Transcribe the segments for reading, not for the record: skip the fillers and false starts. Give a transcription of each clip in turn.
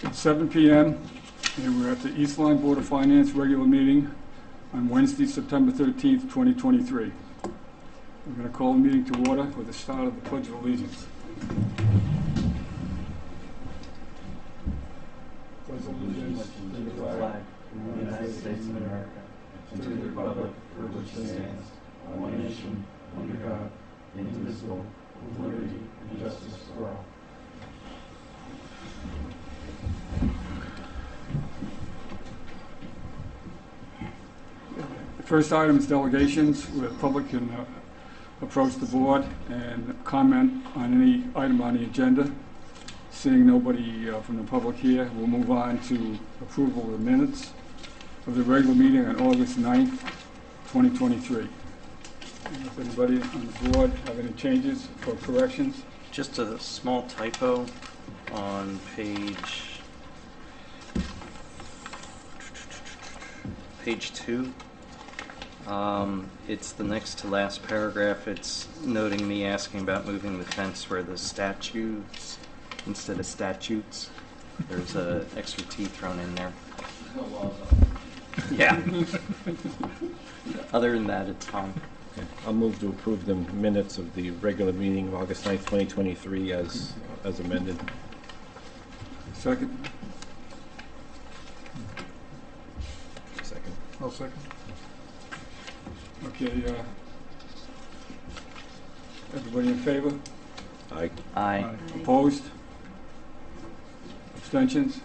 It's 7 p.m. and we're at the East Lyme Board of Finance regular meeting on Wednesday, September 13th, 2023. We're going to call the meeting to order with the start of the Pledge of Allegiance. Pledge of Allegiance to the flag of the United States of America and to the republic for which it stands, one nation, under God, indivisible, with liberty and justice for all. The first item is delegations, where the public can approach the board and comment on any item on the agenda. Seeing nobody from the public here, we'll move on to approval of the minutes of the regular meeting on August 9th, 2023. Does anybody on the board have any changes or corrections? Just a small typo on page 2. It's the next to last paragraph. It's noting me asking about moving the fence where the statutes instead of statutes. There's a extra T thrown in there. Yeah. Other than that, it's fine. Okay. I'll move to approve the minutes of the regular meeting of August 9th, 2023 as amended. Second? Second. I'll second. Okay, everybody in favor? Aye. Aye. Opposed? Abstentions?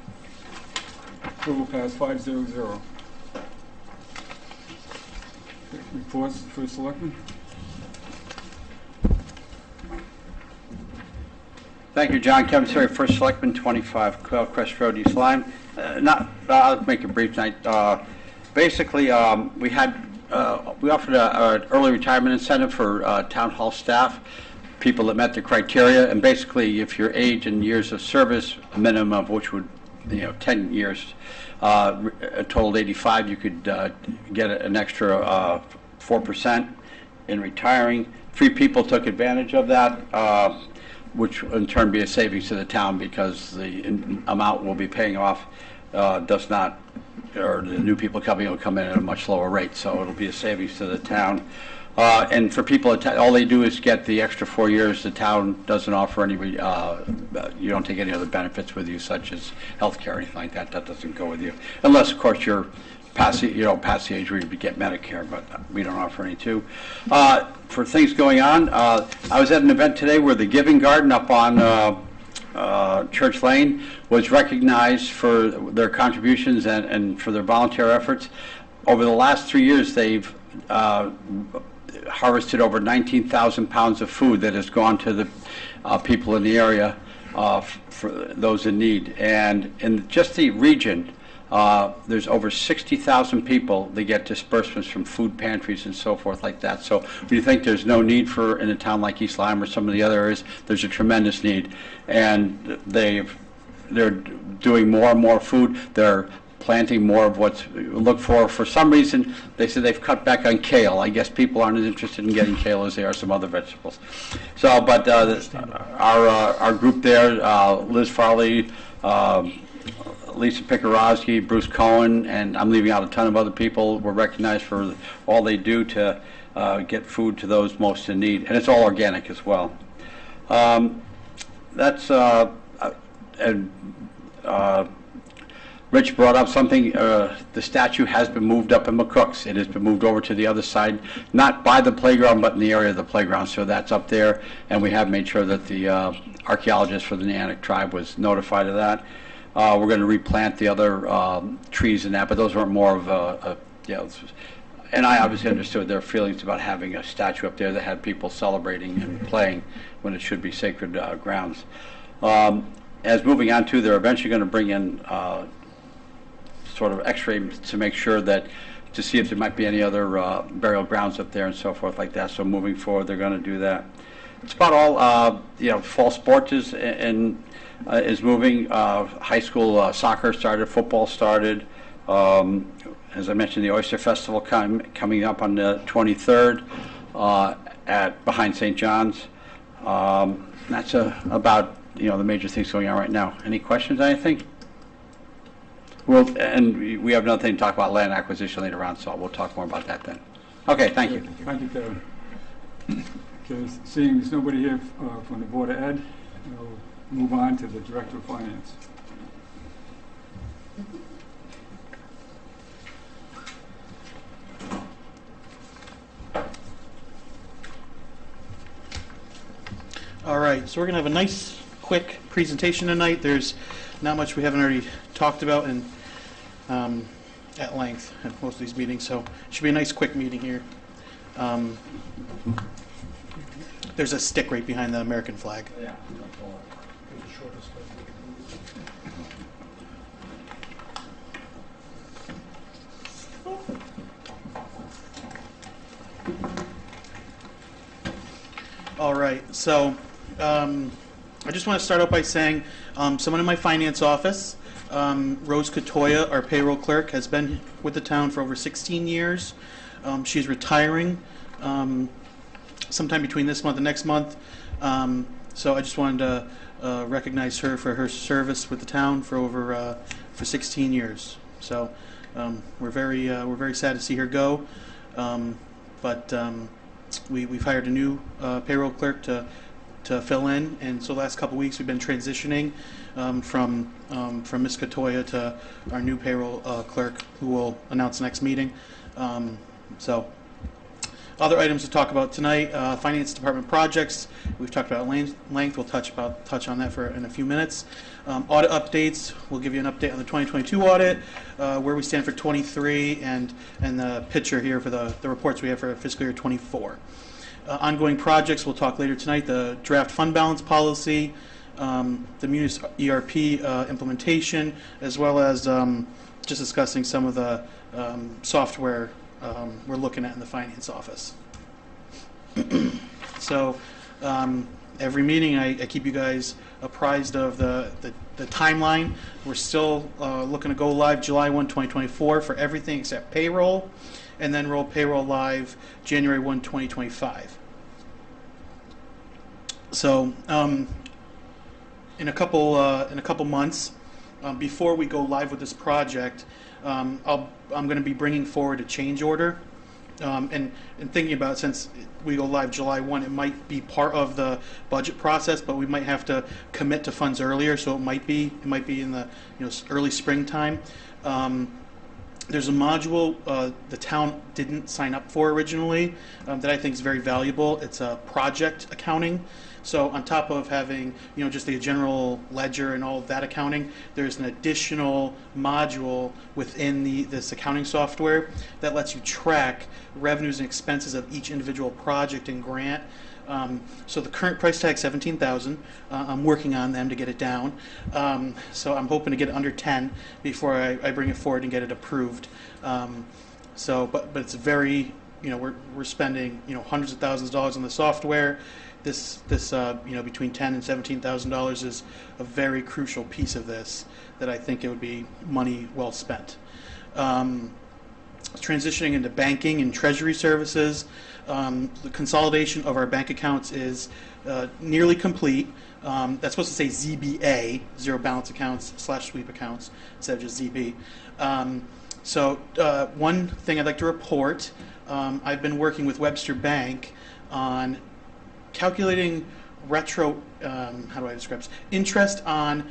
Approval passed 5-0-0. Reports for the selectmen? Thank you, John. Kevin Sawyer, First Selectman, 25 Quail Crest Road, East Lyme. I'll make it brief tonight. Basically, we offered an early retirement incentive for town hall staff, people that met the criteria, and basically, if your age and years of service, a minimum of which would, 10 years, a total of 85, you could get an extra 4% in retiring. 3 people took advantage of that, which in turn be a savings to the town because the amount we'll be paying off does not, or the new people coming will come in at a much lower rate, so it'll be a savings to the town. And for people, all they do is get the extra 4 years. The town doesn't offer any, you don't take any other benefits with you, such as health care or anything like that. That doesn't go with you. Unless, of course, you're past the age where you get Medicare, but we don't offer any too. For things going on, I was at an event today where the Giving Garden up on Church Lane was recognized for their contributions and for their volunteer efforts. Over the last 3 years, they've harvested over 19,000 pounds of food that has gone to the people in the area for those in need. And in just the region, there's over 60,000 people that get disbursements from food pantries and so forth like that. So we think there's no need for, in a town like East Lyme or some of the other areas, there's a tremendous need. And they're doing more and more food. They're planting more of what's looked for. For some reason, they said they've cut back on kale. I guess people aren't as interested in getting kale as they are some other vegetables. So, but our group there, Liz Farley, Lisa Pikarowski, Bruce Cohen, and I'm leaving out a ton of other people, were recognized for all they do to get food to those most in need. And it's all organic as well. Rich brought up something, the statue has been moved up in McCook's. It has been moved over to the other side, not by the playground, but in the area of the playground. So that's up there, and we have made sure that the archaeologist for the Neantic tribe was notified of that. We're going to replant the other trees and that, but those weren't more of and I obviously understood their feelings about having a statue up there that had people celebrating and playing when it should be sacred grounds. As moving on to, they're eventually going to bring in sort of x-ray to make sure that, to see if there might be any other burial grounds up there and so forth like that. So moving forward, they're going to do that. It's about all, fall sports is moving. High school soccer started, football started. As I mentioned, the Oyster Festival coming up on the 23rd behind St. John's. That's about the major things going on right now. Any questions, anything? Well, and we have another thing to talk about land acquisition later on, so we'll talk more about that then. Okay, thank you. Thank you, Kevin. Okay, seeing there's nobody here from the Board of Ed, we'll move on to the Director of Finance. All right, so we're going to have a nice, quick presentation tonight. There's not much we haven't already talked about at length at most of these meetings, so it should be a nice, quick meeting here. There's a stick right behind the American flag. Yeah. All right, so I just want to start out by saying someone in my finance office, Rose Katoya, our payroll clerk, has been with the town for over 16 years. She's retiring sometime between this month and next month. So I just wanted to recognize her for her service with the town for 16 years. So we're very sad to see her go, but we've hired a new payroll clerk to fill in, and so the last couple weeks we've been transitioning from Ms. Katoya to our new payroll clerk, who will announce next meeting. So other items to talk about tonight: finance department projects. We've talked about length. We'll touch on that in a few minutes. Audit updates. We'll give you an update on the 2022 audit, where we stand for 23, and the picture here for the reports we have for fiscal year 24. Ongoing projects, we'll talk later tonight: the draft fund balance policy, the Munis ERP implementation, as well as just discussing some of the software we're looking at in the finance office. So every meeting I keep you guys apprised of the timeline. We're still looking to go live July 1, 2024 for everything except payroll, and then roll payroll live January 1, 2025. So in a couple months, before we go live with this project, I'm going to be bringing forward a change order, and thinking about, since we go live July 1, it might be part of the budget process, but we might have to commit to funds earlier, so it might be in the early springtime. There's a module the town didn't sign up for originally that I think is very valuable. It's a project accounting. So on top of having just the general ledger and all of that accounting, there's an additional module within this accounting software that lets you track revenues and expenses of each individual project and grant. So the current price tag is $17,000. I'm working on them to get it down. So I'm hoping to get it under 10 before I bring it forward and get it approved. But it's very, we're spending hundreds of thousands of dollars on the software. This between $10,000 and $17,000 is a very crucial piece of this that I think it would be money well spent. Transitioning into banking and treasury services. The consolidation of our bank accounts is nearly complete. That's supposed to say ZBA, zero balance accounts / sweep accounts, instead of just ZB. So one thing I'd like to report, I've been working with Webster Bank on calculating how do I describe this? Interest on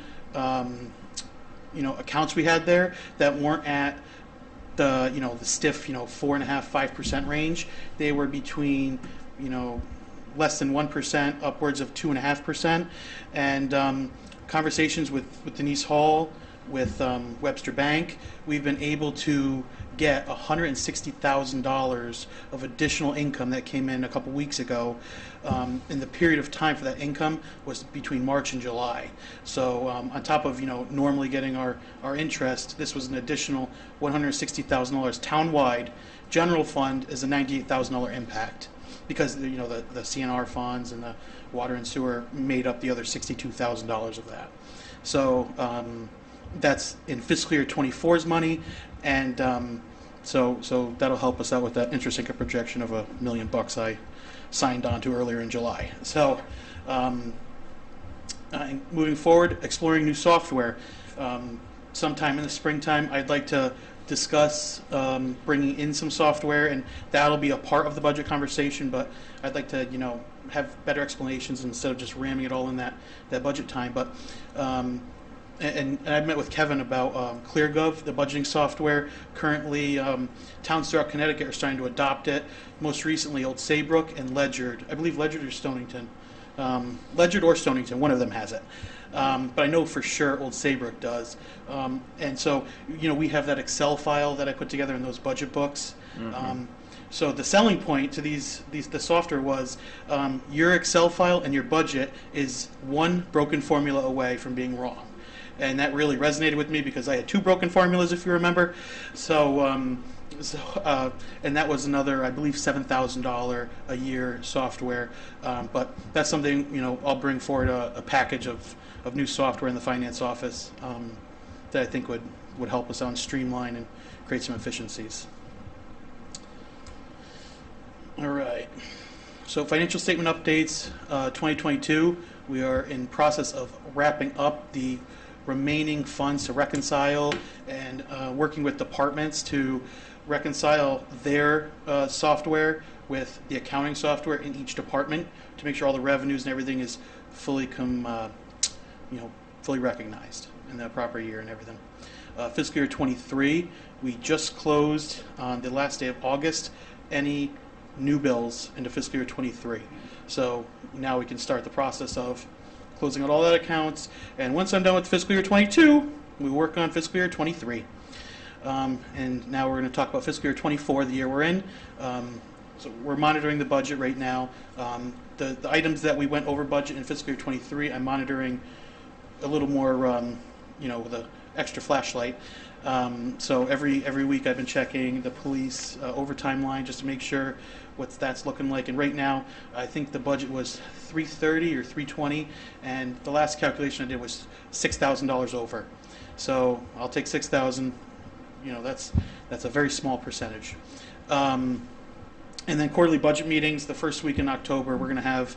accounts we had there that weren't at the stiff 4.5-5% range. They were between less than 1%, upwards of 2.5%, and conversations with Denise Hall, with Webster Bank, we've been able to get $160,000 of additional income that came in a couple weeks ago. And the period of time for that income was between March and July. So on top of normally getting our interest, this was an additional $160,000 townwide. General fund is a $98,000 impact, because the CNR funds and the water and sewer made up the other $62,000 of that. So that's in fiscal year 24's money, and so that'll help us out with that interest income projection of $1 million I signed on to earlier in July. So moving forward, exploring new software. sometime in the springtime, I'd like to discuss bringing in some software, and that'll be a part of the budget conversation, but I'd like to, have better explanations instead of just ramming it all in that budget time. But and I've met with Kevin about ClearGov, the budgeting software. Currently, towns throughout Connecticut are starting to adopt it. Most recently, Old Saybrook and Ledyard. I believe Ledyard or Stonington. Ledyard or Stonington, one of them has it. But I know for sure Old Saybrook does. And so, we have that Excel file that I put together in those budget books. So the selling point to the software was your Excel file and your budget is one broken formula away from being wrong. And that really resonated with me because I had 2 broken formulas, if you remember. So, and that was another, I believe, $7,000 a year software. But that's something, I'll bring forward a package of new software in the finance office that I think would help us out and streamline and create some efficiencies. All right. So financial statement updates, 2022. We are in process of wrapping up the remaining funds to reconcile and working with departments to reconcile their software with the accounting software in each department to make sure all the revenues and everything is fully fully recognized in the proper year and everything. Fiscal year 23, we just closed on the last day of August any new bills into fiscal year 23. So now we can start the process of closing out all that accounts. And once I'm done with fiscal year 22, we work on fiscal year 23. And now we're going to talk about fiscal year 24, the year we're in. So we're monitoring the budget right now. The items that we went over budget in fiscal year 23, I'm monitoring a little more, with an extra flashlight. So every week I've been checking the police overtime line just to make sure what that's looking like. And right now, I think the budget was $330 or $320, and the last calculation I did was $6,000 over. So I'll take $6,000. That's a very small percentage. And then quarterly budget meetings. The first week in October, we're going to have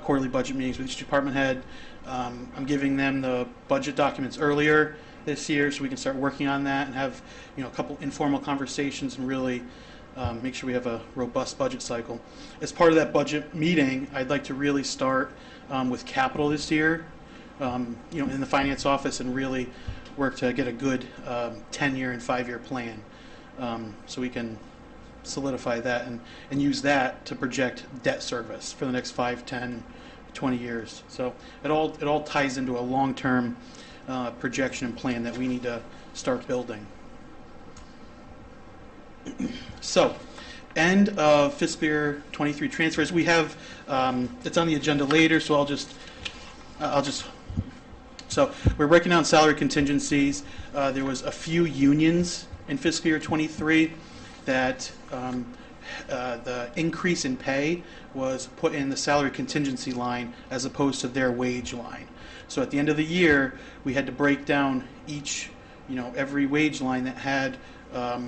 quarterly budget meetings with each department head. I'm giving them the budget documents earlier this year so we can start working on that and have a couple informal conversations and really make sure we have a robust budget cycle. As part of that budget meeting, I'd like to really start with capital this year, in the finance office, and really work to get a good 10-year and 5-year plan so we can solidify that and use that to project debt service for the next 5, 10, 20 years. So it all ties into a long-term projection and plan that we need to start building. So, end of fiscal year 23 transfers. We have it's on the agenda later, so I'll just. So we're breaking down salary contingencies. There was a few unions in fiscal year 23 that the increase in pay was put in the salary contingency line as opposed to their wage line. So at the end of the year, we had to break down each, every wage line that had, a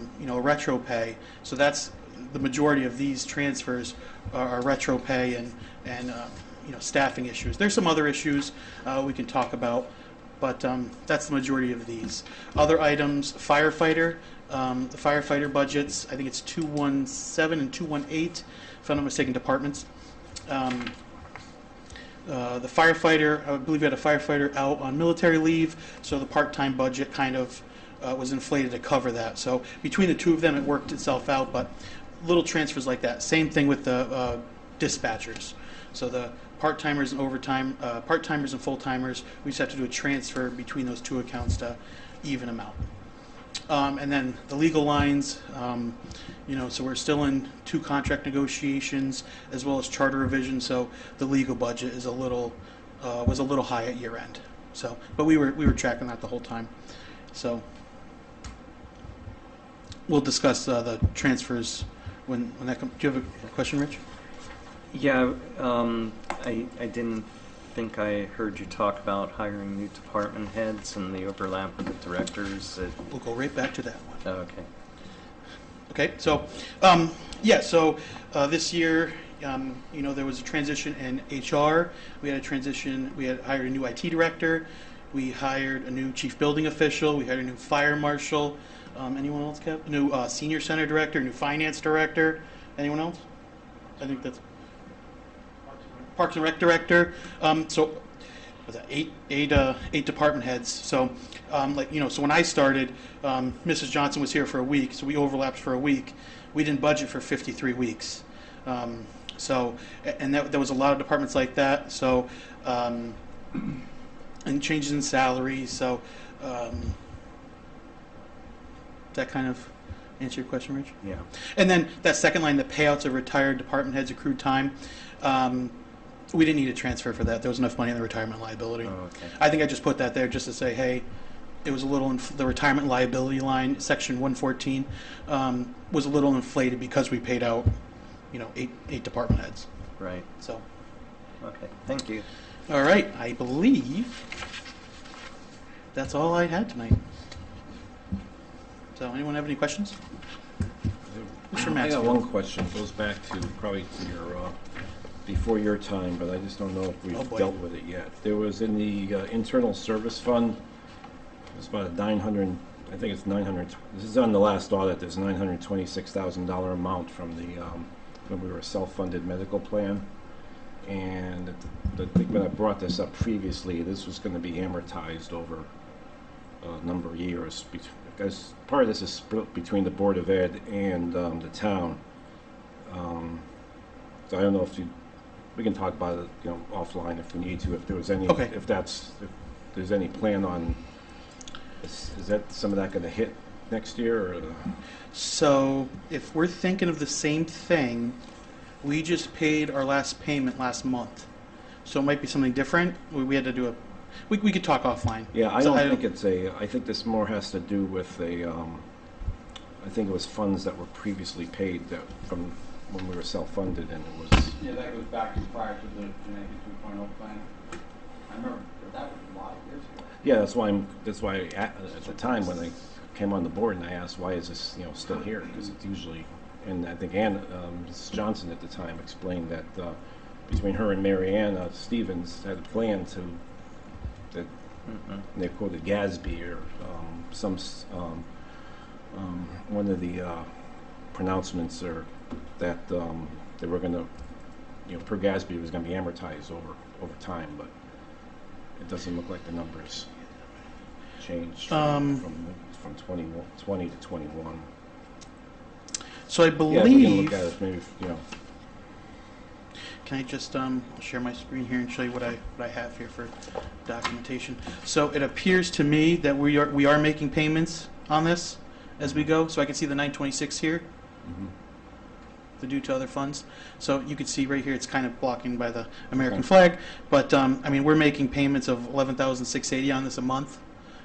retro pay. So that's the majority of these transfers are retro pay and staffing issues. There's some other issues we can talk about, but that's the majority of these. Other items, firefighter. The firefighter budgets, I think it's 217 and 218, if I'm not mistaken, departments. The firefighter, I believe we had a firefighter out on military leave, so the part-time budget kind of was inflated to cover that. So between the two of them, it worked itself out, but little transfers like that. Same thing with the dispatchers. So the part-timers and overtime, part-timers and full-timers, we just have to do a transfer between those two accounts to even them out. And then the legal lines, so we're still in 2 contract negotiations as well as charter revision. So the legal budget is was a little high at year end. So, but we were tracking that the whole time. So we'll discuss the transfers when that comes. Do you have a question, Rich? Yeah, I didn't think I heard you talk about hiring new department heads and the overlap with the directors. We'll go right back to that one. Oh, okay. Okay, so this year, there was a transition in HR. We had a transition. We had hired a new IT director. We hired a new chief building official. We hired a new fire marshal. Anyone else, Kev? New senior center director, new finance director. Anyone else? I think that's Parks and Rec director. So was that eight department heads. So so when I started, Mrs. Johnson was here for a week, so we overlapped for a week. We didn't budget for 53 weeks. And there was a lot of departments like that. So and changes in salaries. So that kind of answer your question, Rich? Yeah. And then that second line, the payouts of retired department heads accrued time. We didn't need a transfer for that. There was enough money in the retirement liability. Oh, okay. I think I just put that there just to say, hey, it was a little, the retirement liability line, section 114, was a little inflated because we paid out, eight department heads. Right. So, Okay. Thank you. all right, I believe that's all I had tonight. So, anyone have any questions? Mr. I Matt's got here. one question. It goes back to probably to your before your time, but I just don't know if Oh, we've boy. dealt with it yet. There was in the internal service fund. It's about a 900. I think it's 900. This is on the last audit. There's a $926,000 amount from the when we were a self-funded medical plan. And I think when I brought this up previously, this was going to be amortized over a number of years. Because part of this is split between the Board of Ed and the town. So I don't know if we can talk about it, offline if we need to. If there was any, Okay. if there's any plan on, is that some of that going to hit next year? Or So, if we're thinking of the same thing, we just paid our last payment last month. So it might be something different. We had to do we could talk offline. Yeah, I So don't think it's I think this more has to do with I think it was funds that were previously paid from when we were self-funded, and it was. Yeah, that goes back to prior to the Genetic 2.0 plan. I remember that was a lot of years ago. Yeah, that's why at the time when I came on the board and I asked why is this still here, because it's usually, and I think Mrs. Johnson at the time explained that between her and Mary Ann Stevens had a plan that they quoted Gatsby or one of the pronouncements or that they were going to per Gatsby was going to be amortized over time, but it doesn't look like the numbers changed from 2020 to 21. So I Yeah, we can believe. look at it maybe, Can I just I'll share my screen here and show you what I have here for documentation. So it appears to me that we are making payments on this as we go. So I can see the 926 here. Mhm. The due to other funds. So you can see right here it's kind of blocking by the American Okay. flag. But we're making payments of $11,680 on this a month,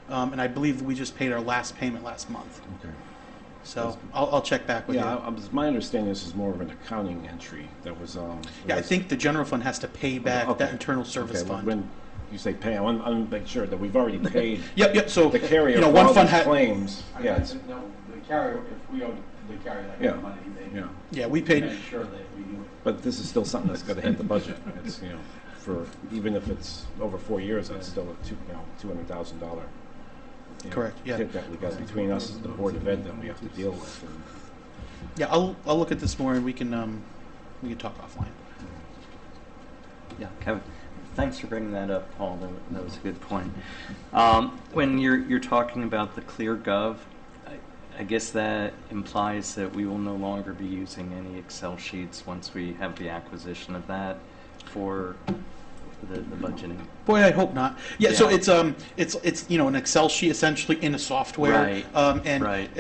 and I believe we just paid our last payment last month. Okay. So I'll check back with Yeah, you. my understanding this is more of an accounting entry that was. Yeah, I think the general fund has to pay back Okay. that internal service Okay, fund. when you say pay, I want to make sure that we've already paid Yep. So the carrier for one all fund these had. claims. I Yeah, guess, no, the carrier, if we owed the carrier that kind Yeah. of money, they yeah. Yeah, we paid. made sure that we knew it. But this is still something that's going to hit the budget. It's for even if it's over 4 years, that's still a $200,000. Correct, yeah. Hit that we got between us and the Board of Ed that we have to deal with. And, Yeah, I'll look at this more and we can talk offline. Yeah, Kevin, thanks for bringing that up, Paul. That was a good point. When you're talking about the ClearGov, I guess that implies that we will no longer be using any Excel sheets once we have the acquisition of that for the budgeting. Boy, I hope not. Yeah, so Yeah. it's an Excel sheet essentially in a software. Right, And right.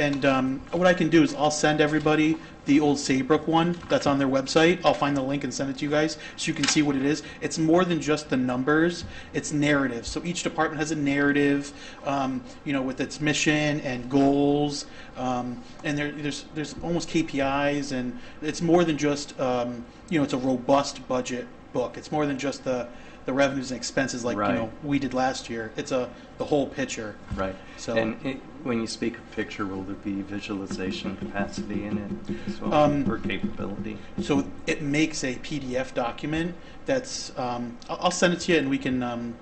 what I can do is I'll send everybody the old Saybrook one that's on their website. I'll find the link and send it to you guys so you can see what it is. It's more than just the numbers. It's narrative. So each department has a narrative, with its mission and goals, and there's almost KPIs, and it's more than just it's a robust budget book. It's more than just the revenues and expenses like Right. we did last year. It's the whole picture. Right. So- And when you speak of picture, will there be visualization capacity in it as well, or capability? So it makes a PDF document that's I'll send it to you and we can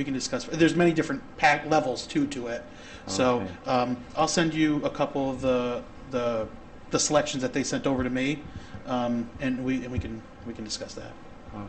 discuss. There's many different levels to it. So I'll send you a couple of the selections that they sent over to me, and we can discuss that.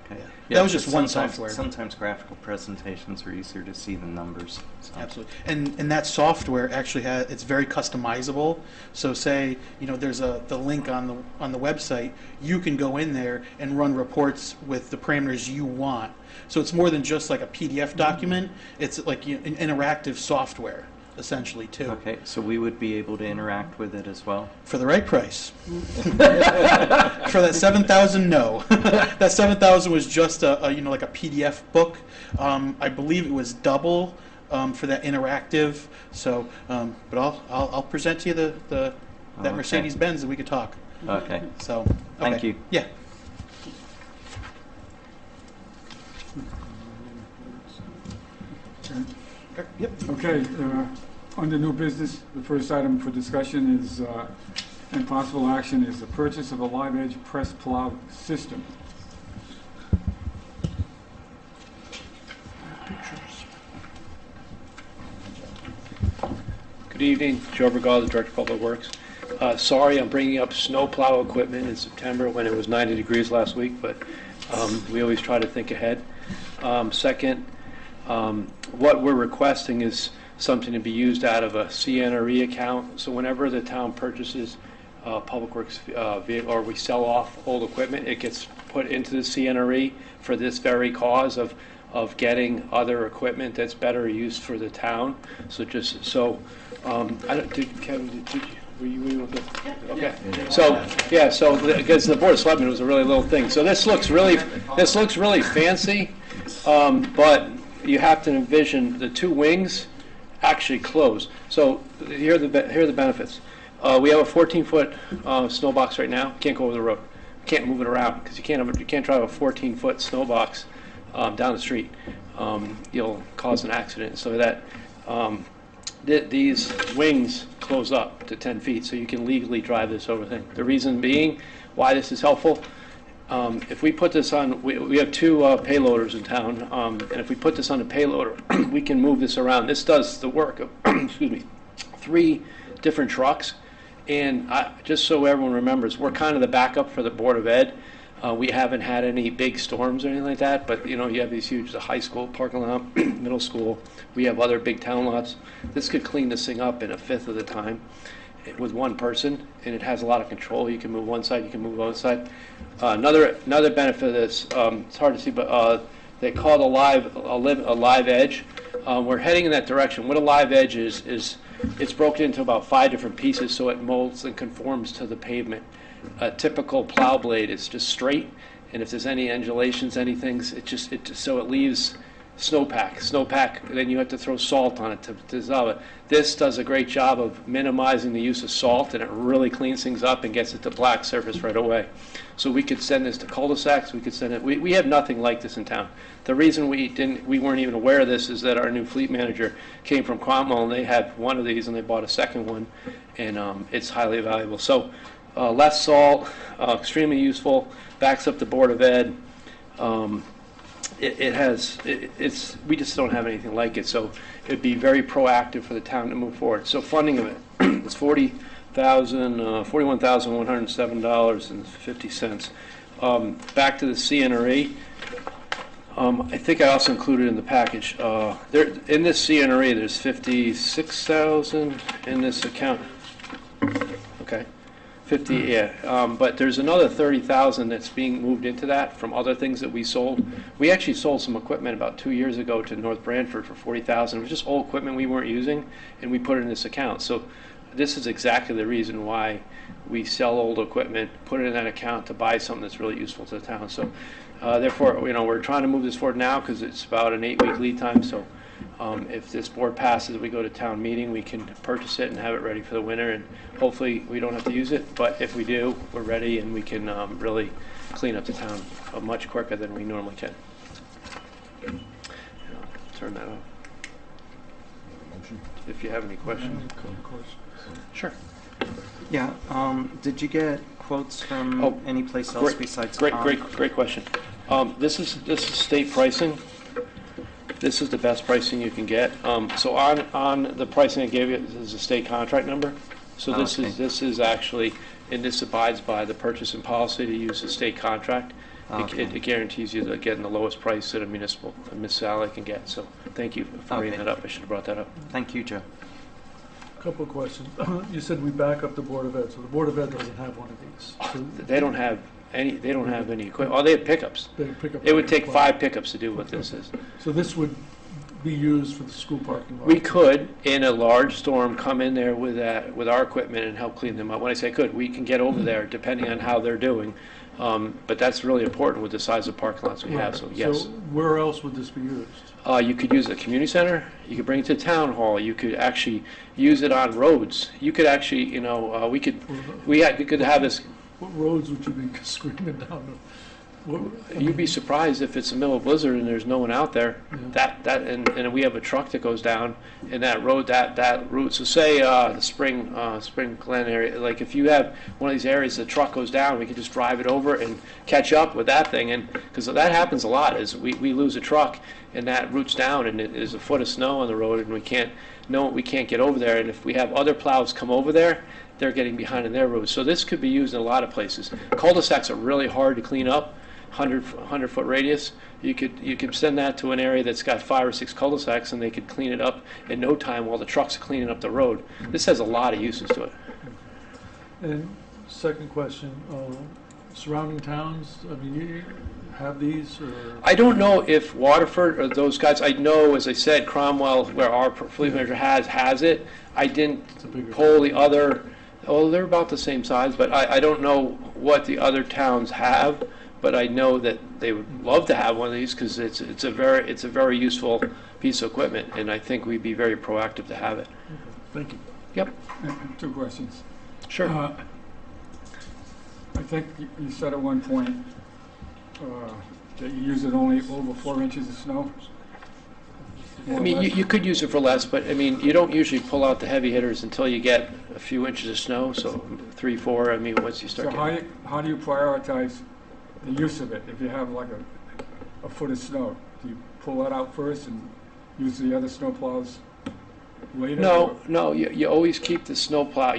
Okay. Yeah. That was just one sometimes, software. Sometimes graphical presentations are easier to see than numbers. So. Absolutely, and that software actually it's very customizable. So say there's the link on the website, you can go in there and run reports with the parameters you want. So it's more than just like a PDF document. It's like an interactive software essentially too. Okay, so we would be able to interact with it as well? For the right price. For that 7,000, no. That 7,000 was just a like a PDF book. I believe it was double for that interactive. So, but I'll present to you that Okay. Mercedes-Benz and we could talk. Okay. So, Thank okay. you. Yeah. Yep. Okay, under new business, the first item for discussion is, and possible action is the purchase of a live edge press plow system. Good evening, Joe Bergal, the Director of Public Works. Sorry I'm bringing up snow plow equipment in September when it was 90 degrees last week, but we always try to think ahead. Second, what we're requesting is something to be used out of a CNRE account. So whenever the town purchases Public Works vehicle, or we sell off old equipment, it gets put into the CNRE for this very cause of getting other equipment that's better used for the town. So just so, Kevin, were you able to? Okay. So yeah, so because the Board of Selectmen was a really little thing. So this looks really fancy, but you have to envision the two wings actually close. So here are the benefits. We have a 14-foot snow box right now. Can't go over the road. Can't move it around because you can't drive a 14-foot snow box down the street. You'll cause an accident. So that these wings close up to 10 feet, so you can legally drive this over thing. The reason being why this is helpful. If we put this on, we have two payloaders in town, and if we put this on a payloader, we can move this around. This does the work of, excuse me, 3 different trucks. And just so everyone remembers, we're kind of the backup for the Board of Ed. We haven't had any big storms or anything like that, but you have these huge, the high school parking lot, middle school. We have other big town lots. This could clean this thing up in a fifth of the time with one person, and it has a lot of control. You can move one side, you can move the other side. Another benefit of this, it's hard to see, but they call it a live edge. We're heading in that direction. What a live edge is it's broken into about 5 different pieces, so it molds and conforms to the pavement. A typical plow blade is just straight, and if there's any undulations, anything, so it leaves snowpack. Then you have to throw salt on it to dissolve it. This does a great job of minimizing the use of salt, and it really cleans things up and gets it to black surface right away. So we could send this to cul-de-sacs. We could send it. We have nothing like this in town. The reason we weren't even aware of this is that our new fleet manager came from Cromwell, and they had one of these, and they bought a second one, and it's highly valuable. So less salt, extremely useful. Backs up the Board of Ed. We just don't have anything like it, so it'd be very proactive for the town to move forward. So funding of it is $41,107.50. Back to the CNRE. I think I also included in the package. In this CNRE, there's $56,000 in this account. Okay. 50, yeah. But there's another $30,000 that's being moved into that from other things that we sold. We actually sold some equipment about 2 years ago to North Branford for $40,000. It was just old equipment we weren't using, and we put it in this account. So this is exactly the reason why we sell old equipment, put it in that account to buy something that's really useful to the town. So therefore, we're trying to move this forward now because it's about an 8-week lead time. So if this board passes, we go to town meeting, we can purchase it and have it ready for the winter, and hopefully we don't have to use it, but if we do, we're ready and we can really clean up the town much quicker than we normally can. Turn that off. If you have any questions. Sure. Yeah, did you get quotes from any place else besides Great question. This is state pricing This is the best pricing you can get. So on the pricing I gave you, this is a state contract number. So Okay. this is actually, and this abides by the purchasing policy to use the state contract. Okay. It guarantees you that getting the lowest price that a municipality can get. So thank you for bringing Okay. that up. I should have brought that up. Thank you, Joe. Couple of questions. You said we back up the Board of Ed, so the Board of Ed doesn't have one of these. So They don't have any equipment. Oh, they have pickups. they pick up. It would take 5 pickups to do what this is. So this would be used for the school parking lot? We could, in a large storm, come in there with our equipment and help clean them up. When I say could, we can get over there depending on how they're doing. But that's really important with the size of parking lots we have, so Right. yes. So where else would this be used? You could use it at the community center, you could bring it to town hall, you could actually use it on roads. You could actually, we could have this, What roads would you be screaming down? you'd be surprised if it's the middle of blizzard and there's no one out there. Yeah. And we have a truck that goes down in that road, that route. So say the Spring Glen area, like if you have one of these areas, the truck goes down, we can just drive it over and catch up with that thing. And because that happens a lot, is we lose a truck and that route's down and it is a foot of snow on the road and we can't get over there. And if we have other plows come over there, they're getting behind in their roads. So this could be used in a lot of places. Cul-de-sacs are really hard to clean up. 100-foot radius, you could send that to an area that's got 5 or 6 cul-de-sacs and they could clean it up in no time while the trucks are cleaning up the road. This has a lot of uses to it. And second question, surrounding towns, I mean, you have these or? I don't know if Waterford or those guys, I know, as I said, Cromwell, where our fleet manager has it. I didn't It's a bigger poll the other, they're about the same size, but I don't know what the other towns have. But I know that they would love to have one of these because it's a very useful piece of equipment, and I think we'd be very proactive to have it. Thank you. Yep, And 2 questions. sure. I think you said at one point that you use it only over 4 inches of snow? I mean, you could use it for less, but I mean, you don't usually pull out the heavy hitters until you get a few inches of snow. So 3, 4. I mean, once you start. So how do you prioritize the use of it? If you have like a foot of snow, do you pull that out first and use the other snow plows later? No. You always keep the snow plow.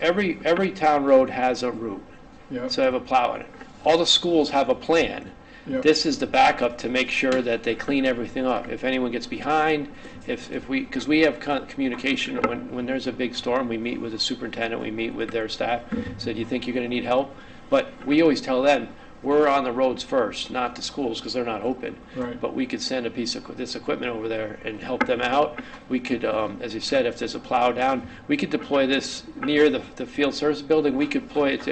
Every town road has a route, Yeah. so I have a plow in it. All the schools have a plan. Yeah. This is the backup to make sure that they clean everything up. If anyone gets behind, because we have communication when there's a big storm, we meet with the superintendent, we meet with their staff. So do you think you're going to need help? But we always tell them, we're on the roads first, not the schools, because they're not open. Right. But we could send a piece of this equipment over there and help them out. We could, as you said, if there's a plow down, we could deploy this near the field service building. We could deploy it.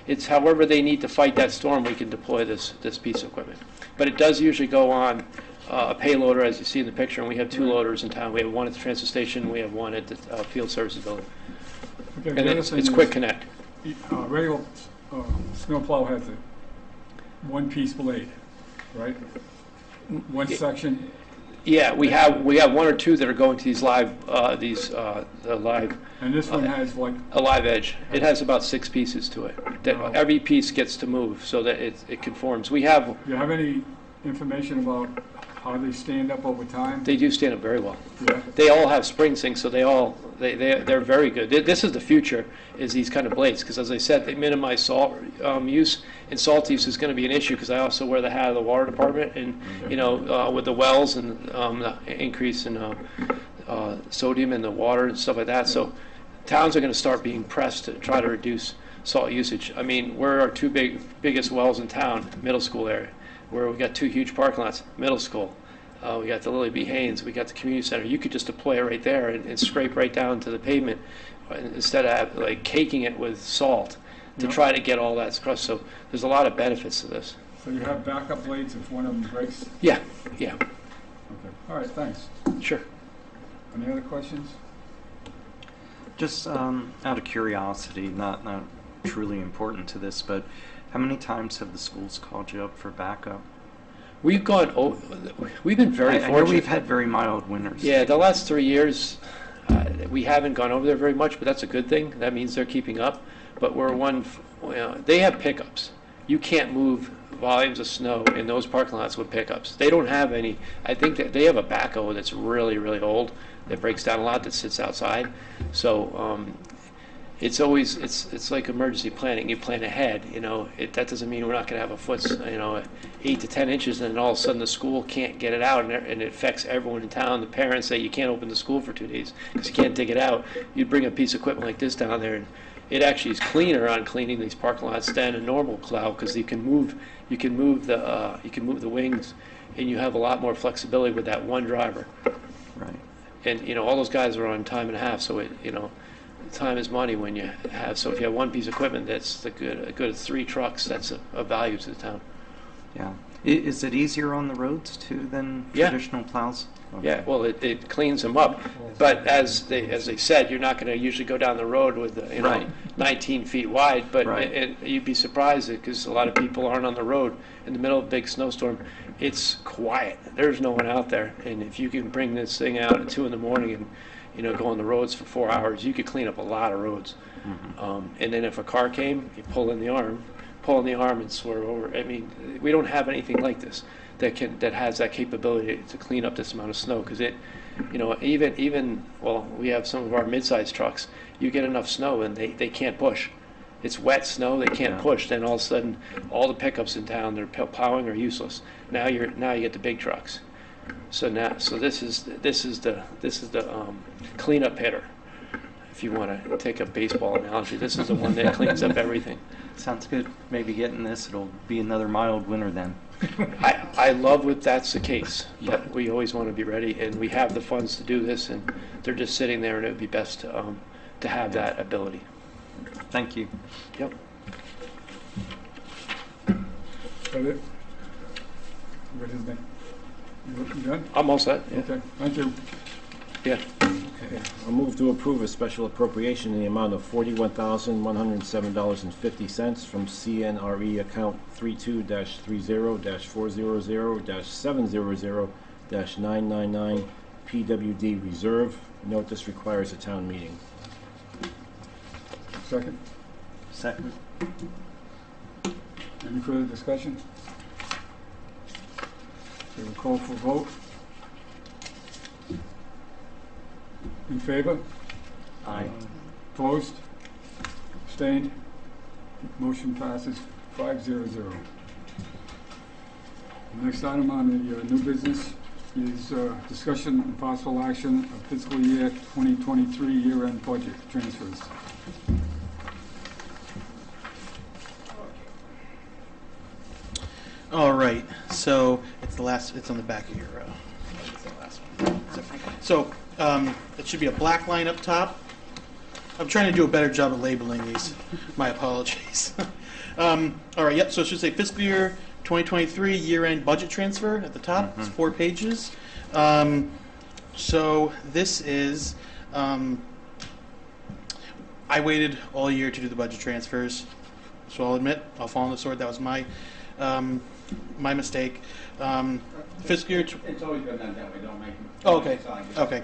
It's however they need to fight that storm. We can deploy this piece of equipment. But it does usually go on a payloader, as you see in the picture. And we have 2 loaders in town. We have one at the transfer station. We have one at the field services building. Okay, And the other it's thing is, quick connect. Regular snowplow has a one-piece blade, right? One section. Yeah, we have 1 or 2 that are going to these live, the live. And this one has like, A live edge. It has about 6 pieces to it. That Wow. every piece gets to move so that it conforms. We have, do you have any information about how they stand up over time? they do stand up very well. Yeah. They all have spring sinks, so they're very good. This is the future, is these kind of blades, because as I said, they minimize salt use, and salt use is going to be an issue because I also wear the hat of the water department, and with the wells and the increase in sodium in the water and stuff like that. So towns are going to start being pressed to try to reduce salt usage. I mean, we're our 2 biggest wells in town, middle school area, where we got 2 huge parking lots, middle school. We got the Lily B. Haynes, we got the community center. You could just deploy it right there and scrape right down to the pavement instead of like caking it with salt to Yeah. try to get all that crust. So there's a lot of benefits to this. So you have backup blades if one of them breaks? Yeah, Okay. All right, thanks. sure. Any other questions? Just out of curiosity, not truly important to this, but how many times have the schools called you up for backup? We've been very I know fortunate. we've had very mild winters. Yeah, the last 3 years, we haven't gone over there very much, but that's a good thing. That means they're keeping up. But they have pickups. You can't move volumes of snow in those parking lots with pickups. They don't have any. I think that they have a backhoe that's really, really old that breaks down a lot that sits outside. So it's always it's like emergency planning. You plan ahead. That doesn't mean we're not going to have a foot, 8 to 10 inches, and then all of a sudden the school can't get it out, and it affects everyone in town. The parents say you can't open the school for 2 days because you can't dig it out. You'd bring a piece of equipment like this down there, and it actually is cleaner on cleaning these parking lots than a normal plow because you can move the wings, and you have a lot more flexibility with that one driver. Right. And all those guys are on time and a half, so time is money when you have. So if you have one piece of equipment that's a good 3 trucks, that's a value to the town. Yeah. Is it easier on the roads too than Yeah. traditional plows? Okay. Yeah, well, it cleans them up, but as they said, you're not going to usually go down the road with Right. 19 feet wide. But Right. you'd be surprised because a lot of people aren't on the road in the middle of a big snowstorm. It's quiet. There's no one out there, and if you can bring this thing out at 2 in the morning and go on the roads for 4 hours, you could clean up a lot of roads. Mm-hmm. And then if a car came, you pull in the arm and swerve over. I mean, we don't have anything like this that has that capability to clean up this amount of snow because even we have some of our mid-sized trucks. You get enough snow and they can't push. It's wet snow, they can't push. Then all of a sudden, all the pickups in town they're plowing are useless. Now you get the big trucks. So this is the cleanup hitter. If you want to take a baseball analogy, this is the one that cleans up everything. Sounds good. Maybe getting this, it'll be another mild winter then. I love if that's the case, but we always want to be ready, and we have the funds to do this, and they're just sitting there, and it would be best to have that ability. Thank you. Yep. Is that it? What is that? You done? I'm all set. Yeah. Okay, thank you. Yeah. I'll move to approve a special appropriation in the amount of $41,107.50 from CNRE account 32-30-400-700-999 PWD Reserve. Note this requires a town meeting. Second. Second. Any further discussion? Okay, we'll call for a vote. In favor? Aye. Opposed? Abstained? Motion passes 5-0-0. The next item on the new business is discussion and possible action of fiscal year 2023 year-end budget transfers. All right, so it's on the back of your, it's the last one. So, it should be a black line up top. I'm trying to do a better job of labeling these. My apologies. All right, yep, so it should say fiscal year 2023 year-end budget transfer at the top. It's 4 pages. So this is, I waited all year to do the budget transfers. So I'll admit, I'll fall on the sword. That was my mistake. Fiscal year. It's always been done that way, don't make it. Oh, okay. Okay.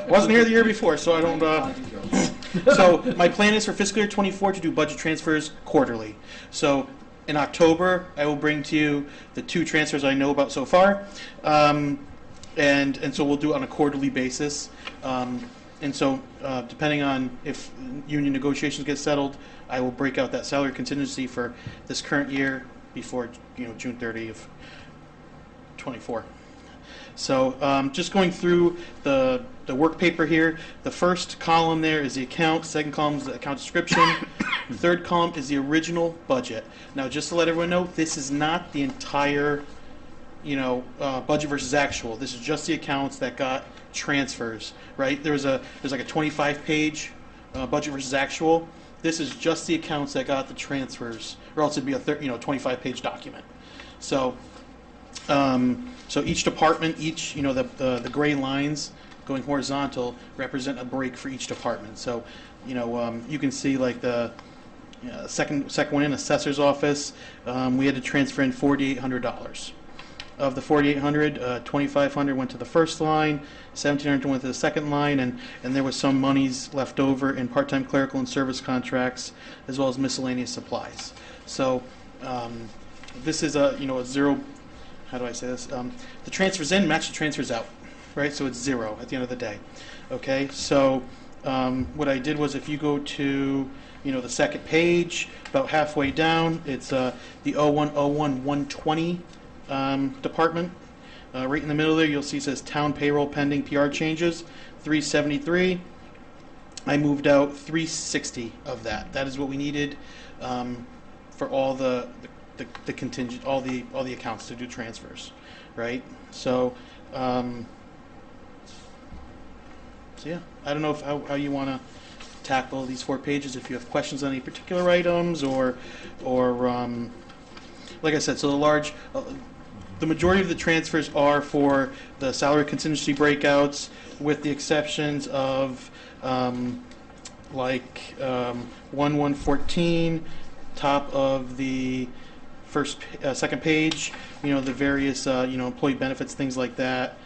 Wasn't here the year before, so I don't. So my plan is for fiscal year 24 to do budget transfers quarterly. So in October, I will bring to you the 2 transfers I know about so far, and so we'll do it on a quarterly basis. And so depending on if union negotiations get settled, I will break out that salary contingency for this current year before June 30 of 24. So just going through the work paper here, the first column there is the account, second column is the account description, third column is the original budget. Now just to let everyone know, this is not the entire budget versus actual. This is just the accounts that got transfers, right? There's like a 25-page budget versus actual. This is just the accounts that got the transfers, or else it'd be a 25-page document. So, so each department, the gray lines going horizontal represent a break for each department. So, you can see like the second one in assessor's office, we had to transfer in $4,800. Of the $4,800, $2,500 went to the first line, $1,700 went to the second line, and there was some monies left over in part-time clerical and service contracts, as well as miscellaneous supplies. So this is a, a zero, how do I say this? The transfers in match the transfers out, right? So it's zero at the end of the day. Okay, so what I did was, if you go to, the second page, about halfway down, it's the 0101-120 department. Right in the middle there, you'll see it says town payroll pending PR changes, 373. I moved out 360 of that. That is what we needed for all the contingent, all the accounts to do transfers, right? So, so yeah, I don't know how you want to tackle these 4 pages. If you have questions on any particular items, or like I said, so the majority of the transfers are for the salary contingency breakouts, with the exceptions of 1114, top of the second page, the various employee benefits, things like that.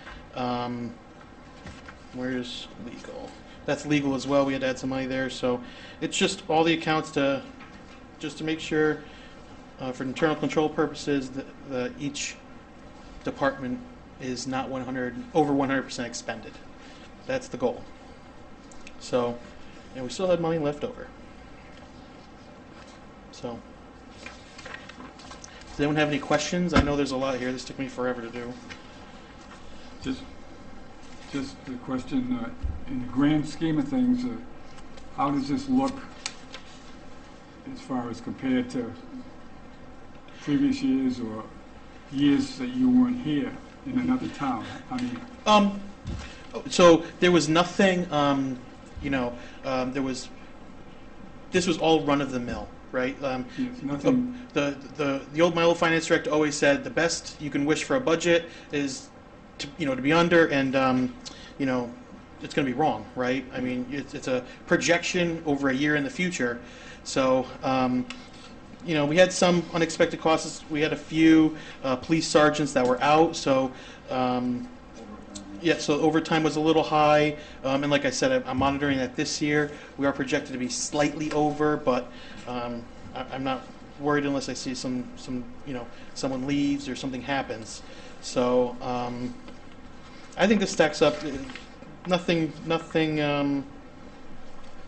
Where's legal? That's legal as well. We had to add some money there, so it's just all the accounts to make sure, for internal control purposes, that each department is not over 100% expended. That's the goal. So, and we still had money left over. So, does anyone have any questions? I know there's a lot here. This took me forever to do. Just the question, in the grand scheme of things, how does this look as far as compared to previous years or years that you weren't here in another town? I mean, so there was nothing, this was all run of the mill, right? yes, nothing. My old finance director always said the best you can wish for a budget is to be under, and it's going to be wrong, right? I mean, it's a projection over a year in the future. So, we had some unexpected costs. We had a few police sergeants that were out, so so overtime was a little high. And like I said, I'm monitoring that this year. We are projected to be slightly over, but I'm not worried unless I see someone leaves or something happens. So I think this stacks up. Nothing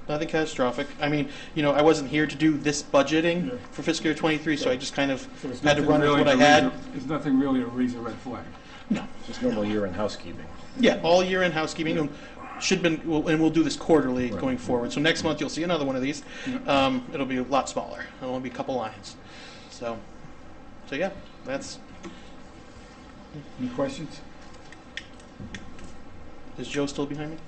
catastrophic. I mean, I wasn't here to do this budgeting for fiscal year 23, so I just kind of had to run with what I had. There's nothing really to raise a red flag. No. Just normal year-end housekeeping. Yeah, all year in housekeeping, and we'll do this quarterly going forward. So next month you'll see another one of these. Yeah. It'll be a lot smaller. It'll only be a couple lines. So yeah, that's. Any questions? Is Joe still behind me?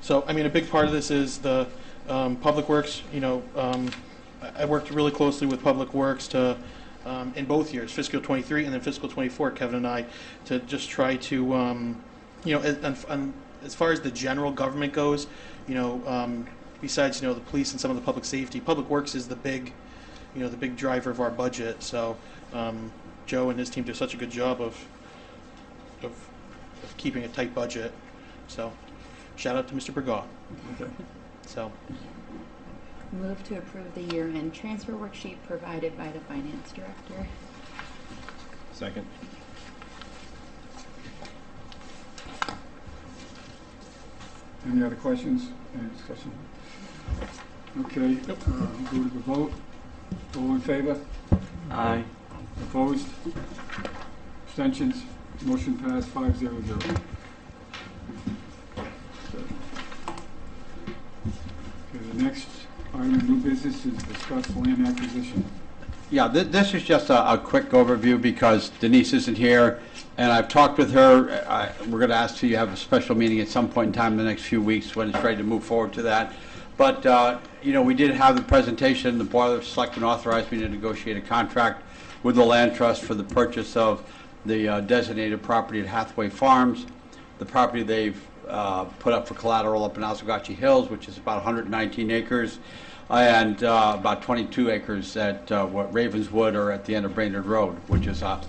So, I mean, a big part of this is the Public Works. I worked really closely with Public Works to, in both years, fiscal 23 and then fiscal 24, Kevin and I, to just try to, as far as the general government goes, besides, the police and some of the public safety, Public Works is the big driver of our budget. So, Joe and his team do such a good job of keeping a tight budget. So, shout out to Mr. Bergaw. Okay. So, Move to approve the year-end transfer worksheet provided by the finance director. Second. Any other questions? Any discussion? Okay, go to the vote. All in favor? Aye. Opposed? Abstentions? Motion passed 500. Okay, the next item of new business is discuss land acquisition. Yeah, this is just a quick overview because Denise isn't here, and I've talked with her. We're going to ask to have a special meeting at some point in time in the next few weeks when it's ready to move forward to that. But, we did have the presentation. The Board of Selectmen authorized me to negotiate a contract with the Land Trust for the purchase of the designated property at Hathaway Farms. The property they've put up for collateral up in Oswegatchie Hills, which is about 119 acres, and about 22 acres at what Ravenswood or at the end of Brainerd Road, which is the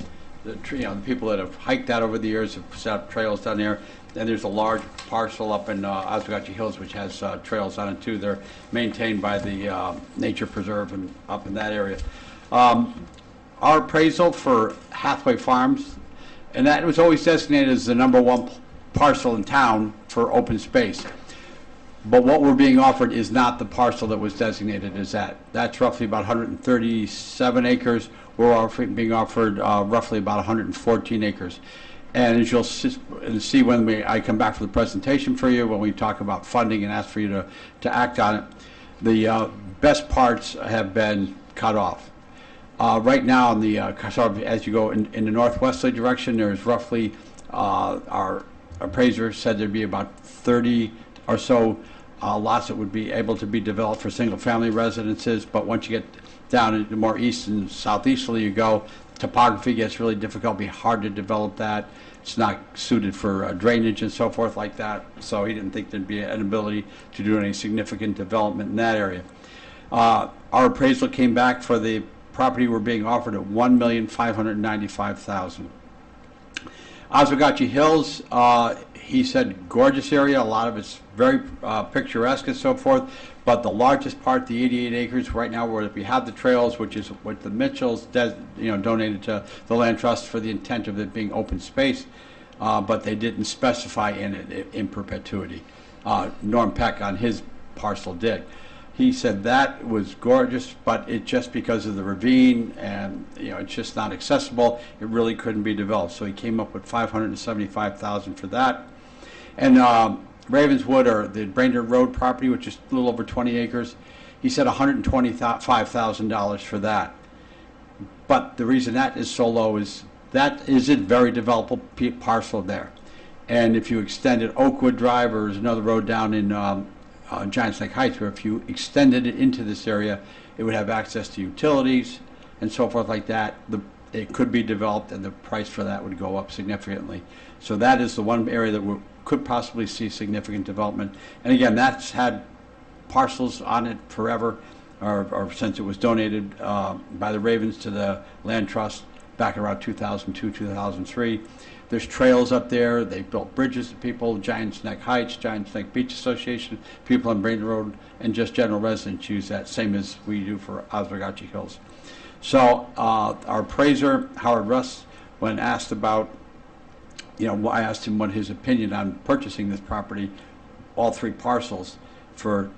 people that have hiked that over the years have set up trails down there. And there's a large parcel up in Oswegatchie Hills which has trails on it too. They're maintained by the Nature Preserve and up in that area. our appraisal for Hathaway Farms, and that was always designated as the #1 parcel in town for open space. But what we're being offered is not the parcel that was designated as that. That's roughly about 137 acres. We're being offered roughly about 114 acres. And as you'll see when I come back for the presentation for you, when we talk about funding and ask for you to act on it, the best parts have been cut off. Right now, as you go in the northwesterly direction, there's roughly, our appraiser said there'd be about 30 or so lots that would be able to be developed for single-family residences. But once you get down into more east and southeasterly you go, topography gets really difficult. It'd be hard to develop that. It's not suited for drainage and so forth like that. So he didn't think there'd be an ability to do any significant development in that area. Our appraisal came back for the property we're being offered at $1,595,000. Oswegatchie Hills, he said gorgeous area. A lot of it's very picturesque and so forth. But the largest part, the 88 acres, right now where we have the trails, which is what the Mitchells donated to the Land Trust for the intent of it being open space, but they didn't specify in it in perpetuity. Norm Peck on his parcel did. He said that was gorgeous, but it just because of the ravine and it's just not accessible, it really couldn't be developed. So he came up with $575,000 for that. And Ravenswood, or the Brainerd Road property, which is a little over 20 acres, he said $125,000 for that. But the reason that is so low is that is a very developable parcel there. And if you extended Oakwood Drive, or there's another road down in Giants Lake Heights, where if you extended it into this area, it would have access to utilities and so forth like that. It could be developed, and the price for that would go up significantly. So that is the one area that we could possibly see significant development. And again, that's had parcels on it forever, or since it was donated by the Ravens to the Land Trust back around 2002, 2003. There's trails up there. They've built bridges to people, Giants Neck Heights, Giants Neck Beach Association, people on Brainerd Road, and just general residents use that, same as we do for Oswegatchie Hills. So our appraiser, Howard Russ, when asked about, I asked him what his opinion on purchasing this property, all three parcels, for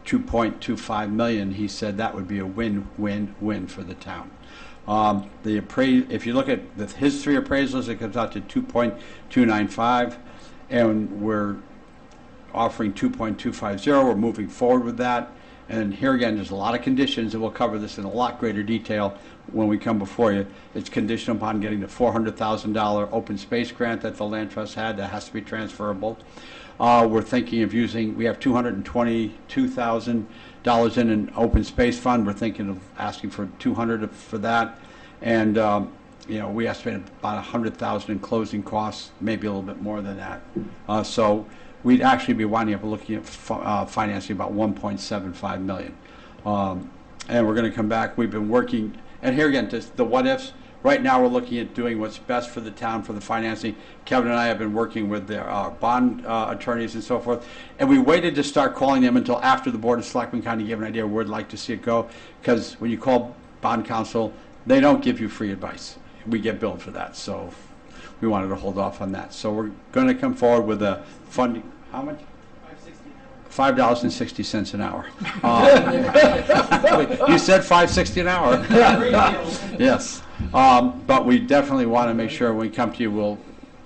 $2.25 million. He said that would be a win-win-win for the town. If you look at his three appraisals, it comes out to 2.295, and we're offering 2.250. We're moving forward with that. And here again, there's a lot of conditions, and we'll cover this in a lot greater detail when we come before you. It's conditional upon getting the $400,000 open space grant that the Land Trust had. That has to be transferable. We're thinking of we have $222,000 in an open space fund. We're thinking of asking for $200,000 for that. And, we estimate about $100,000 in closing costs, maybe a little bit more than that. So we'd actually be winding up looking at financing about $1.75 million. And we're going to come back. We've been working, and here again, just the what ifs. Right now, we're looking at doing what's best for the town for the financing. Kevin and I have been working with our bond attorneys and so forth, and we waited to start calling them until after the Board of Selectmen kind of gave an idea where we'd like to see it go, because when you call bond counsel, they don't give you free advice. We get billed for that, so we wanted to hold off on that. So we're going to come forward with a funding. How much? $5.60 an hour. You said $5.60 an hour. Yes. But we definitely want to make sure when we come to you, we'll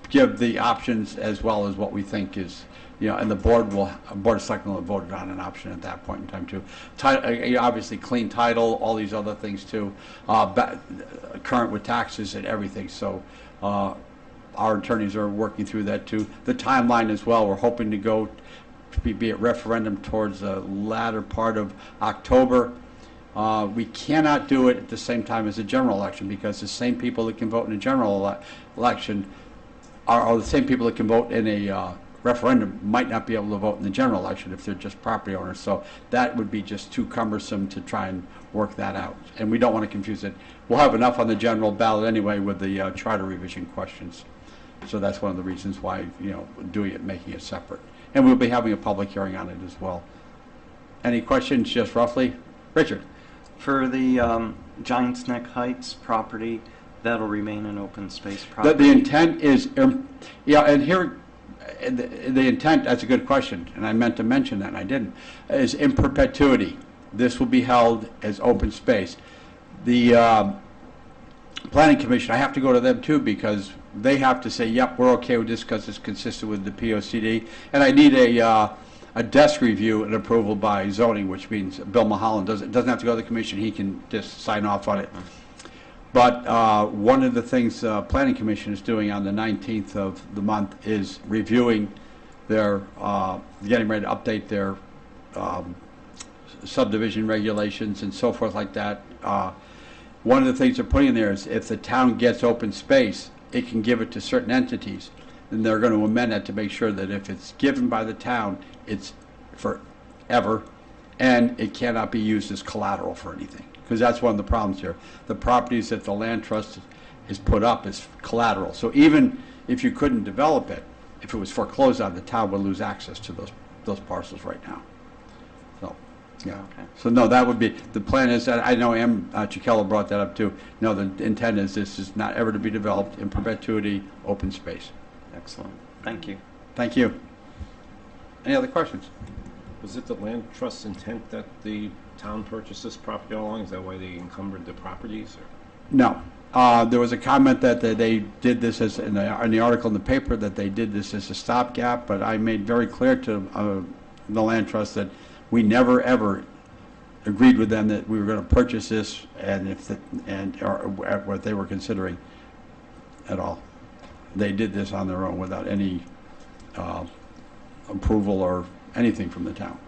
give the options as well as what we think is, and the Board of Selectmen will have voted on an option at that point in time too. Obviously clean title, all these other things too, current with taxes and everything. So our attorneys are working through that too. The timeline as well, we're hoping to go be at referendum towards the latter part of October. We cannot do it at the same time as a general election, because the same people that can vote in a general election are the same people that can vote in a referendum might not be able to vote in the general election if they're just property owners. So that would be just too cumbersome to try and work that out. And we don't want to confuse it. We'll have enough on the general ballot anyway with the charter revision questions. So that's one of the reasons why, doing it, making it separate. And we'll be having a public hearing on it as well. Any questions, just roughly? Richard? For the Giants Neck Heights property, that'll remain an open space The property? intent is, yeah, and here, the intent, that's a good question, and I meant to mention that, and I didn't, is in perpetuity. This will be held as open space. The Planning Commission, I have to go to them too, because they have to say, yep, we're okay with this because it's consistent with the POCD. And I need a desk review and approval by zoning, which means Bill Mulholland doesn't have to go to the commission, he can just sign off on it. But one of the things Planning Commission is doing on the 19th of the month is reviewing their, getting ready to update their subdivision regulations and so forth like that. One of the things they're putting in there is if the town gets open space, it can give it to certain entities. And they're going to amend that to make sure that if it's given by the town, it's forever, and it cannot be used as collateral for anything. Because that's one of the problems here. The properties that the land trust is put up as collateral. So even if you couldn't develop it, if it was foreclosed on, the town would lose access to those parcels right now. So, yeah. Okay. So no, that would be, the plan is that, I know Chiquella brought that up too. No, the intent is this is not ever to be developed in perpetuity, open space. Excellent. Thank you. Thank you. Any other questions? Was it the land trust's intent that the town purchase this property all along? Is that why they encumbered the properties? Or? No. There was a comment that they did this as, in the article in the paper, that they did this as a stopgap, but I made very clear to the land trust that we never ever agreed with them that we were going to purchase this, and or what they were considering at all. They did this on their own without any approval or anything from the town.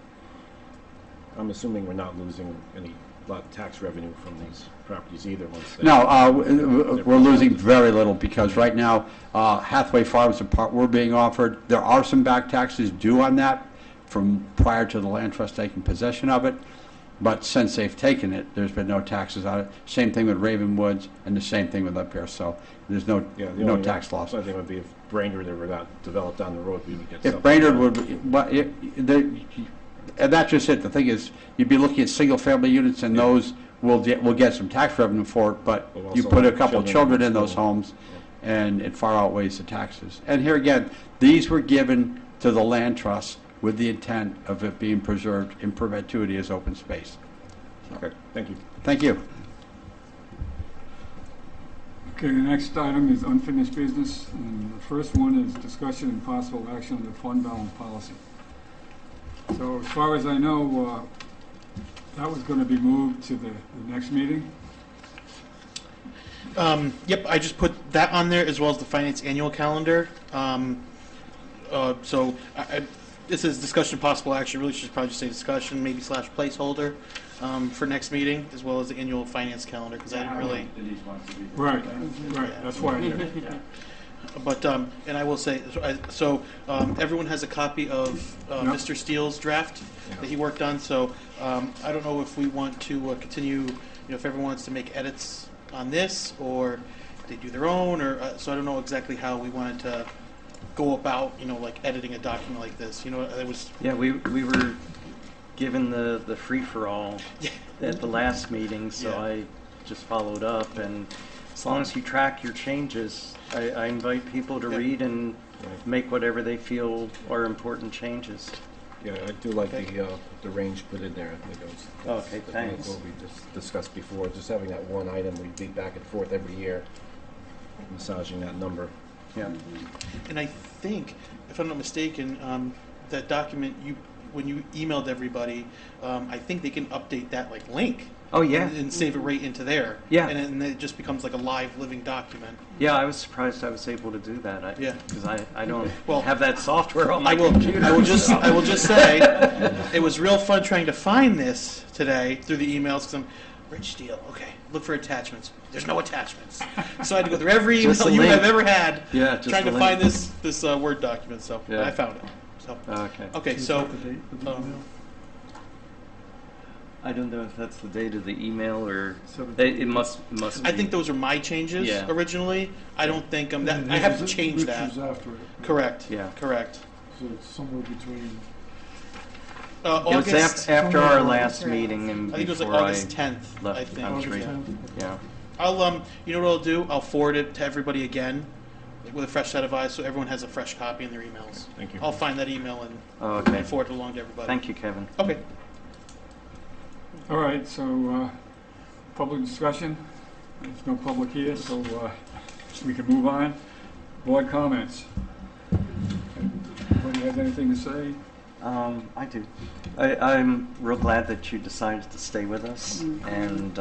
I'm assuming we're not losing any lot of tax revenue from these properties either once they... No, we're losing very little because right now Hathaway Farms we're being offered. There are some back taxes due on that from prior to the land trust taking possession of it, but since they've taken it, there's been no taxes on it. Same thing with Raven Woods, and the same thing with up here. So there's no tax loss. The only thing would be if Brainerd ever got developed down the road, we would get If Brainerd would, but and that's just it. The thing is, you'd be looking at single-family units, and those will get some tax revenue for it, but you put a couple of children in those homes, and it far outweighs the taxes. And here again, these were given to the land trust with the intent of it being preserved in perpetuity as open space. Okay, thank you. Thank you. Okay, the next item is unfinished business, and the first one is discussion and possible action on the fund balance policy. So as far as I know, that was going to be moved to the next meeting. Yep, I just put that on there as well as the finance annual calendar. So this is discussion and possible action. Really should probably just say discussion, maybe / placeholder for next meeting, as well as the annual finance calendar, because I didn't really. Right, that's why I did it. But and I will say, so everyone has a copy of Mr. Steele's draft that he worked on. So I don't know if we want to continue. If everyone wants to make edits on this, or they do their own, or so I don't know exactly how we wanted to go about, like editing a document like this. It was. Yeah, we were given the free-for-all at the last meeting, so Yeah. I just followed up, and as long as you track your changes, I invite people to read and make whatever they feel are important changes. Yeah, I do like the range put in there. I think it was, Okay, that's thanks. what we just discussed before. Just having that one item, we beat back and forth every year, massaging that number. Yeah. And I think, if I'm not mistaken, that document when you emailed everybody, I think they can update that link. Oh, yeah. And save it right into there. Yeah. And then it just becomes like a live living document. Yeah, I was surprised I was able to do that. Yeah. Because I don't Well, have that software on my I will computer. I will just say it was real fun trying to find this today through the emails, because I'm Rich Steele. Okay, look for attachments. There's no attachments. So I had to go through every Just email a you link. have ever had, Yeah, just trying a to link. find this Word document. So Yeah. I found it. So Okay. okay, Is so that the date of the email? I don't know if that's the date of the email or 17th. it must I be. think those are my changes Yeah. originally. I don't think that And I have to Rich change was that. after it. Correct. Yeah. Correct. So it's somewhere between It was August, after our last meeting and I think it was like before August I 10th, I left the think. country. Yeah. Yeah. I'll, you know what I'll do? I'll forward it to everybody again with a fresh set of eyes so everyone has a fresh copy in their emails. Thank you. I'll find that email and, Okay. and forward it along to everybody. Thank you, Kevin. Okay. All right, so public discussion. There's no public here, so we can move on. Board comments. Anybody has anything to say? I do. I'm real glad that you decided to stay with us, and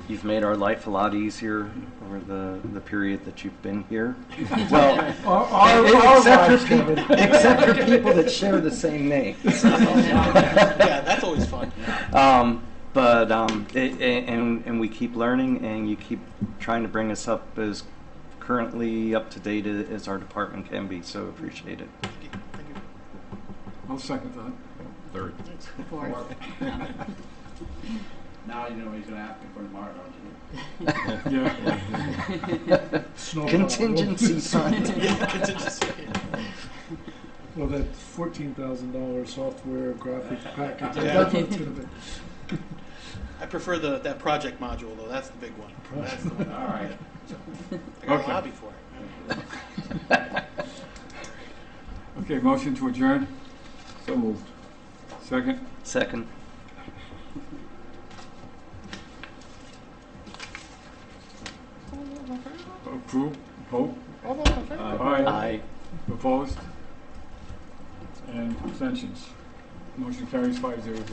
you've made our life a lot easier over the period that you've been here. Well, except for people that share the same name. Yeah, that's always fun. And we keep learning, and you keep trying to bring us up as currently up to date as our department can be. So appreciate it. Thank you. Thank you. I'll second that. Third. Fourth. Now you know what he's going to ask me for tomorrow, don't you? Yeah. Snowball. Contingency fund. Yeah, contingency. Well, that $14,000 software graphic package. Yeah. That's what it's gonna be. I prefer that project module, though. That's the big one. That's the one. All right. I got Okay. a lobby for it. Okay, motion to adjourn. So moved. Second. Second. Approve. Vote. Aye. Aye. Opposed? And abstentions. Motion carries 5-0-0.